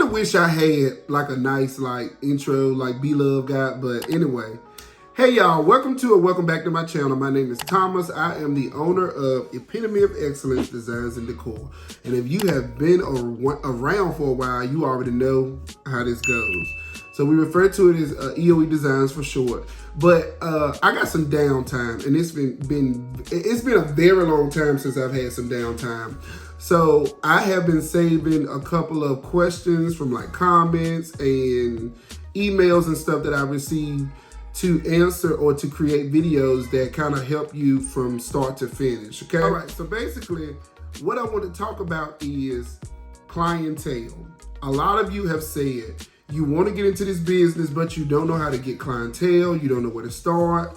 of wish I had like a nice like intro, like Be Love got, but anyway. Hey y'all, welcome back to my channel. My name is Thomas. I am the owner of Epitome of Excellence Designs and Decor. And if you have been around for a while, you already know how this goes. So we refer to it as EOEDesigns for short. But I got some downtime, and it's been a very long time since I've had some downtime. So I have been saving a couple of questions from like comments and emails and stuff that I received to answer or to create videos that kind of help you from start to finish, okay? All right, so basically what I want to talk about is clientele. A lot of you have said you want to get into this business, but you don't know how to get clientele. You don't know where to start.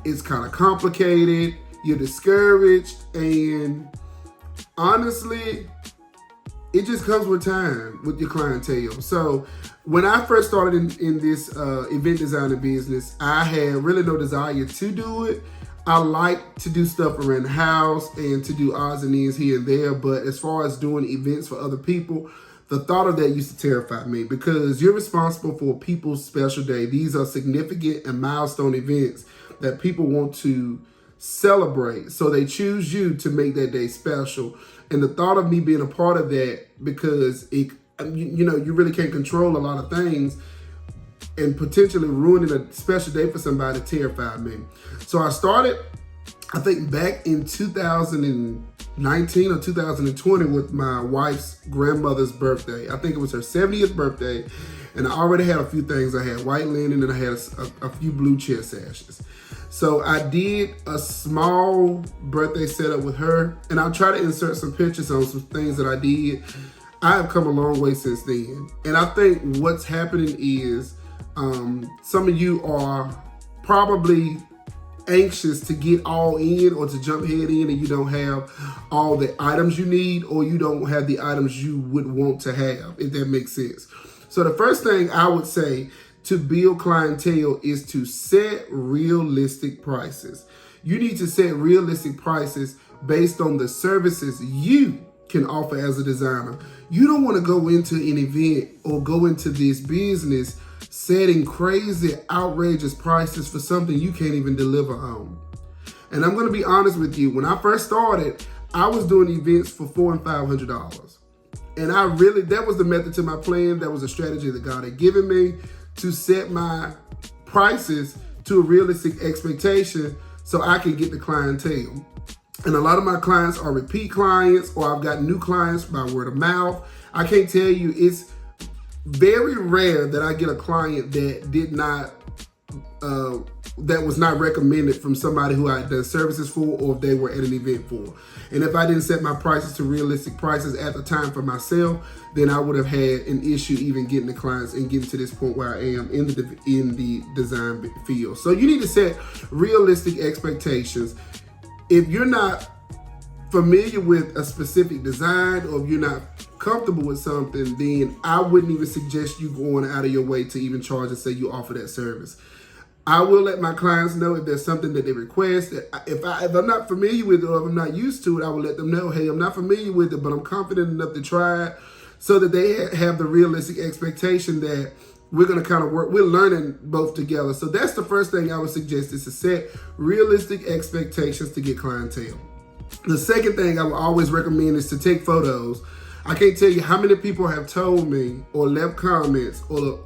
It's kind of complicated. You're discouraged. And honestly, it just comes with time with your clientele. So when I first started in this event designer business, I had really no desire to do it. I like to do stuff around the house and to do odds and ends here and there. But as far as doing events for other people, the thought of that used to terrify me, because you're responsible for people's special day. These are significant and milestone events that people want to celebrate. So they choose you to make that day special. And the thought of me being a part of that, because you really can't control a lot of things, and potentially ruining a special day for somebody terrified me. So I started, I think back in 2019 or 2020 with my wife's grandmother's birthday. I think it was her 70th birthday. And I already had a few things. I had white linen and I had a few blue chair sashes. So I did a small birthday setup with her, and I'll try to insert some pictures on some things that I did. I have come a long way since then. And I think what's happening is some of you are probably anxious to get all in or to jump head in, and you don't have all the items you need, or you don't have the items you would want to have, if that makes sense. So the first thing I would say to build clientele is to set realistic prices. You need to set realistic prices based on the services you can offer as a designer. You don't want to go into an event or go into this business setting crazy, outrageous prices for something you can't even deliver on. And I'm going to be honest with you. When I first started, I was doing events for $400 and $500. And that was the method to my plan. That was a strategy that God had given me to set my prices to a realistic expectation so I can get the clientele. And a lot of my clients are repeat clients, or I've got new clients by word of mouth. I can't tell you, it's very rare that I get a client that that was not recommended from somebody who I had done services for, or if they were at an event for. And if I didn't set my prices to realistic prices at the time for myself, then I would have had an issue even getting the clients and getting to this point where I am in the design field. So you need to set realistic expectations. If you're not familiar with a specific design, or if you're not comfortable with something, then I wouldn't even suggest you going out of your way to even charge and say you offer that service. I will let my clients know if there's something that they request. If I'm not familiar with it, or if I'm not used to it, I will let them know, hey, I'm not familiar with it, but I'm confident enough to try it, so that they have the realistic expectation that we're going to kind of work, we're learning both together. So that's the first thing I would suggest, is to set realistic expectations to get clientele. The second thing I would always recommend is to take photos. I can't tell you how many people have told me or left comments or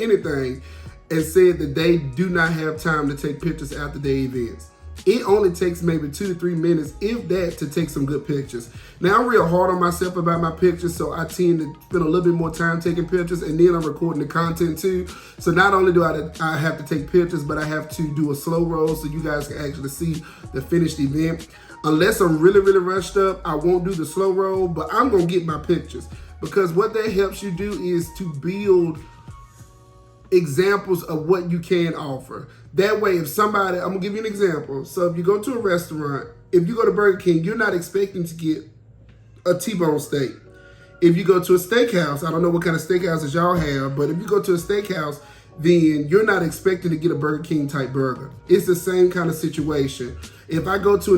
anything and said that they do not have time to take pictures after their events. It only takes maybe 2 to 3 minutes, if that, to take some good pictures. Now, I'm real hard on myself about my pictures, so I tend to spend a little bit more time taking pictures, and then I'm recording the content too. So not only do I have to take pictures, but I have to do a slow roll so you guys can actually see the finished event. Unless I'm really, really rushed up, I won't do the slow roll, but I'm gonna get my pictures, because what that helps you do is to build examples of what you can offer. That way, if somebody, I'm gonna give you an example. So if you go to a restaurant, if you go to Burger King, you're not expecting to get a T-bone steak. If you go to a steakhouse, I don't know what kind of steakhouses y'all have, but if you go to a steakhouse, then you're not expecting to get a Burger King type burger. It's the same kind of situation. If I go to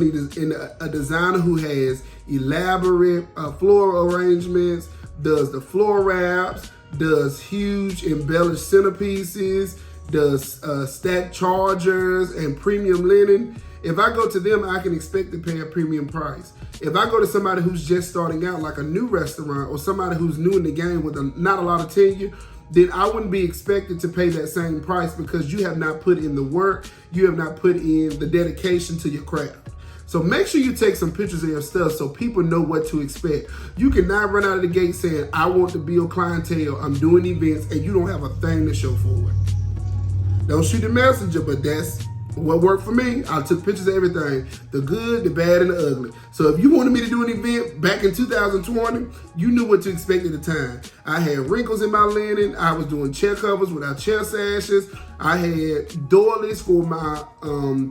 a designer who has elaborate floral arrangements, does the floor wraps, does huge embellished centerpieces, does stacked chargers and premium linen. If I go to them, I can expect to pay a premium price. If I go to somebody who's just starting out, like a new restaurant or somebody who's new in the game with not a lot of tenure, then I wouldn't be expected to pay that same price because you have not put in the work, you have not put in the dedication to your craft. So make sure you take some pictures of your stuff so people know what to expect. You cannot run out of the gate saying, I want to build clientele, I'm doing events, and you don't have a thing to show for it. Don't shoot the messenger, but that's what worked for me. I took pictures of everything, the good, the bad, and the ugly. So if you wanted me to do an event back in 2020, you knew what to expect at the time. I had wrinkles in my linen. I was doing chair covers without chair sashes. I had doilies for my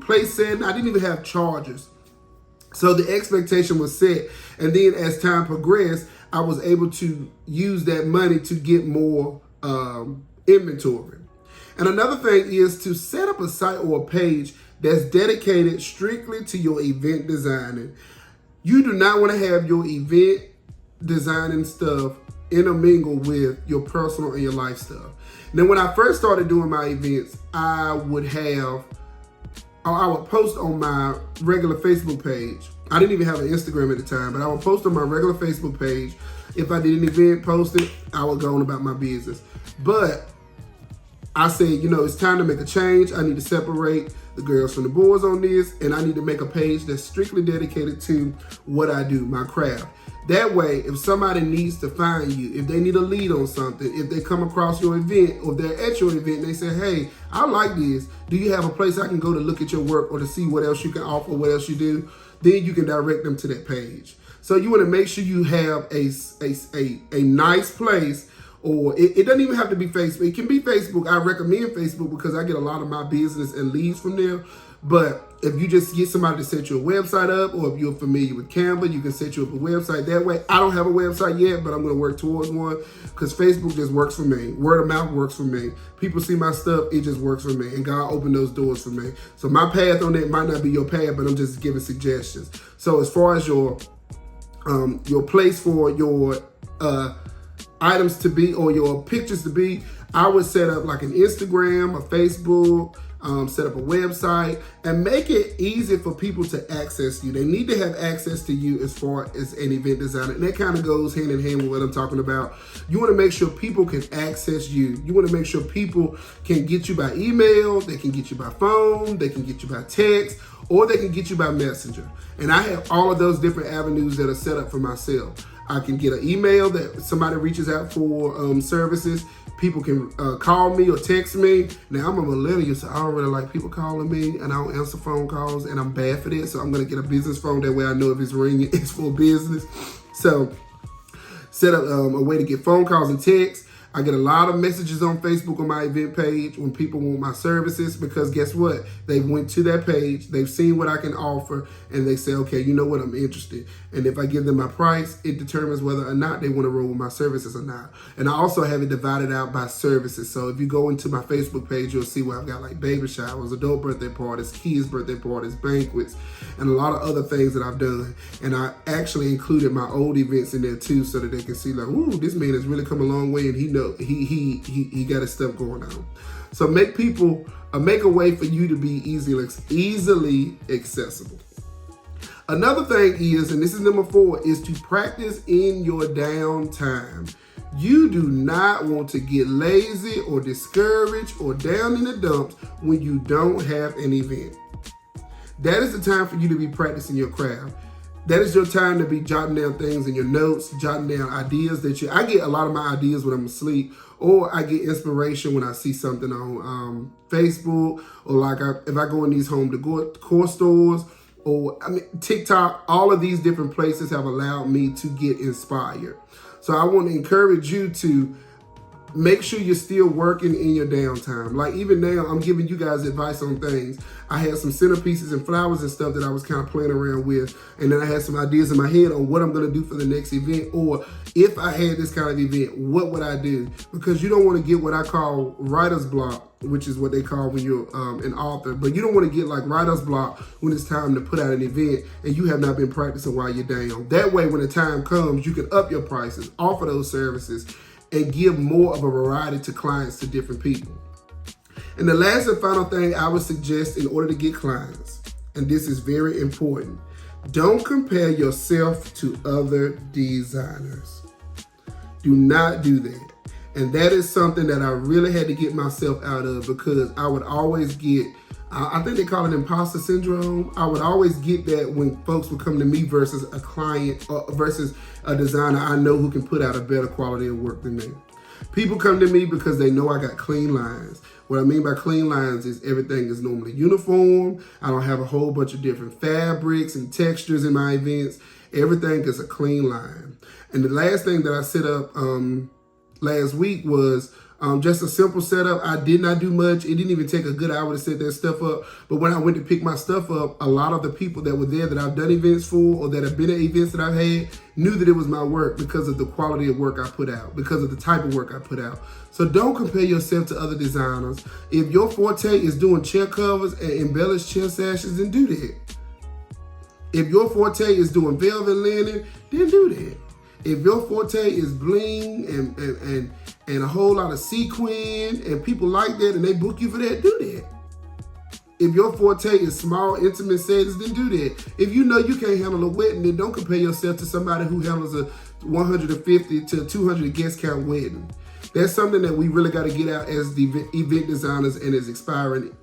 place setting. I didn't even have chargers. So the expectation was set. And then as time progressed, I was able to use that money to get more inventory. And another thing is to set up a site or a page that's dedicated strictly to your event designing. You do not want to have your event designing stuff intermingle with your personal and your life stuff. Now, when I first started doing my events, I would post on my regular Facebook page. I didn't even have an Instagram at the time, but I would post on my regular Facebook page. If I did an event, post it, I would go on about my business. But I said, it's time to make a change. I need to separate the girls from the boys on this, and I need to make a page that's strictly dedicated to what I do, my craft. That way, if somebody needs to find you, if they need a lead on something, if they come across your event or they're at your event and they say, hey, I like this. Do you have a place I can go to look at your work or to see what else you can offer, what else you do? Then you can direct them to that page. So you want to make sure you have a nice place. Or it doesn't even have to be Facebook. It can be Facebook. I recommend Facebook because I get a lot of my business and leads from there. But if you just get somebody to set your website up, or if you're familiar with Canva, you can set you up a website that way. I don't have a website yet, but I'm going to work towards one because Facebook just works for me. Word of mouth works for me. People see my stuff, it just works for me. And God opened those doors for me. So my path on that might not be your path, but I'm just giving suggestions. So as far as your place for your items to be or your pictures to be, I would set up like an Instagram, a Facebook, set up a website, and make it easy for people to access you. They need to have access to you as far as an event designer. And that kind of goes hand in hand with what I'm talking about. You want to make sure people can access you. You want to make sure people can get you by email, they can get you by phone, they can get you by text, or they can get you by messenger. And I have all of those different avenues that are set up for myself. I can get an email that somebody reaches out for services. People can call me or text me. Now, I'm a millennial, so I don't really like people calling me, and I don't answer phone calls, and I'm bad for this. So I'm going to get a business phone. That way I know if it's ringing, it's for business. So set up a way to get phone calls and texts. I get a lot of messages on Facebook on my event page when people want my services, because guess what? They went to that page, they've seen what I can offer, and they say, okay, you know what, I'm interested. And if I give them my price, it determines whether or not they want to roll with my services or not. And I also have it divided out by services. So if you go into my Facebook page, you'll see where I've got like baby showers, adult birthday parties, kids' birthday parties, banquets, and a lot of other things that I've done. And I actually included my old events in there too, so that they can see like, ooh, this man has really come a long way, and he knows he got his stuff going on. So make a way for you to be easily accessible. Another thing is, and this is number 4, is to practice in your downtime. You do not want to get lazy or discouraged or down in the dumps when you don't have an event. That is the time for you to be practicing your craft. That is your time to be jotting down things in your notes, jotting down ideas I get a lot of my ideas when I'm asleep, or I get inspiration when I see something on Facebook, or like if I go in these home decor stores, or TikTok. All of these different places have allowed me to get inspired. So I want to encourage you to make sure you're still working in your downtime. Like even now, I'm giving you guys advice on things. I had some centerpieces and flowers and stuff that I was kind of playing around with. And then I had some ideas in my head on what I'm going to do for the next event. Or if I had this kind of event, what would I do? Because you don't want to get what I call writer's block, which is what they call when you're an author. But you don't want to get like writer's block when it's time to put out an event and you have not been practicing while you're down. That way, when the time comes, you can up your prices, offer those services, and give more of a variety to clients, to different people. And the last and final thing I would suggest in order to get clients, and this is very important, don't compare yourself to other designers. Do not do that. And that is something that I really had to get myself out of, because I would always get, I think they call it imposter syndrome. I would always get that when folks would come to me versus a client versus a designer I know who can put out a better quality of work than me. People come to me because they know I got clean lines. What I mean by clean lines is everything is normally uniform. I don't have a whole bunch of different fabrics and textures in my events. Everything is a clean line. And the last thing that I set up last week was just a simple setup. I did not do much. It didn't even take a good hour to set that stuff up. But when I went to pick my stuff up, a lot of the people that were there that I've done events for or that have been at events that I've had knew that it was my work because of the quality of work I put out, because of the type of work I put out. So don't compare yourself to other designers. If your forte is doing chair covers and embellished chair sashes, then do that. If your forte is doing velvet linen, then do that. If your forte is bling and a whole lot of sequin and people like that and they book you for that, do that. If your forte is small, intimate settings, then do that. If you know you can't handle a wedding, then don't compare yourself to somebody who handles a 150 to 200 guest count wedding. That's something that we really got to get out as the event designers and as expiring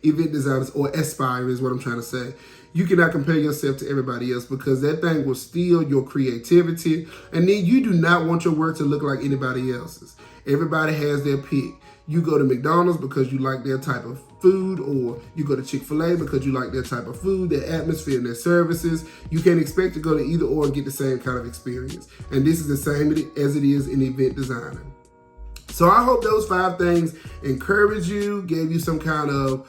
event designers, or aspire is what I'm trying to say. You cannot compare yourself to everybody else, because that thing will steal your creativity. And then you do not want your work to look like anybody else's. Everybody has their pick. You go to McDonald's because you like their type of food, or you go to Chick-fil-A because you like their type of food, their atmosphere, and their services. You can't expect to go to either or and get the same kind of experience. And this is the same as it is in event designing. So I hope those 5 things encourage you, gave you some kind of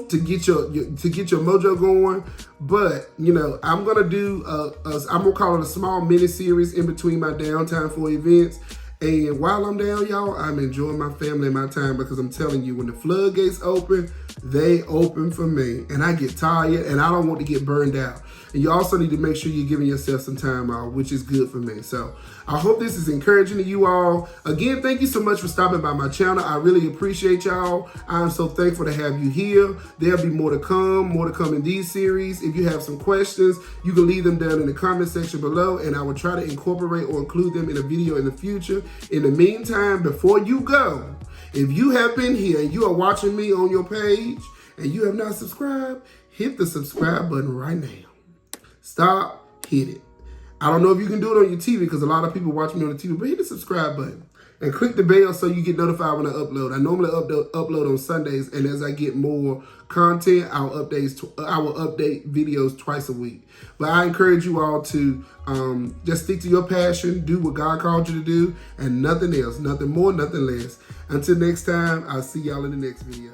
to get your mojo going. But you know, I'm gonna do I'm gonna call it a small mini series in between my downtime for events. And while I'm down, y'all, I'm enjoying my family and my time, because I'm telling you, when the floodgates open, they open for me. And I get tired and I don't want to get burned out. And you also need to make sure you're giving yourself some time off, which is good for me. So I hope this is encouraging to you all. Again, thank you so much for stopping by my channel. I really appreciate y'all. I'm so thankful to have you here. There'll be more to come in these series. If you have some questions, you can leave them down in the comment section below, and I will try to incorporate or include them in a video in the future. In the meantime, before you go, if you have been here and you are watching me on your page and you have not subscribed, hit the subscribe button right now. Stop, hit it. I don't know if you can do it on your TV, because a lot of people watch me on the TV, but hit the subscribe button and click the bell so you get notified when I upload. I normally upload on Sundays, and as I get more content, I will update videos twice a week. But I encourage you all to just stick to your passion, do what God called you to do, and nothing else, nothing more, nothing less. Until next time, I'll see y'all in the next video.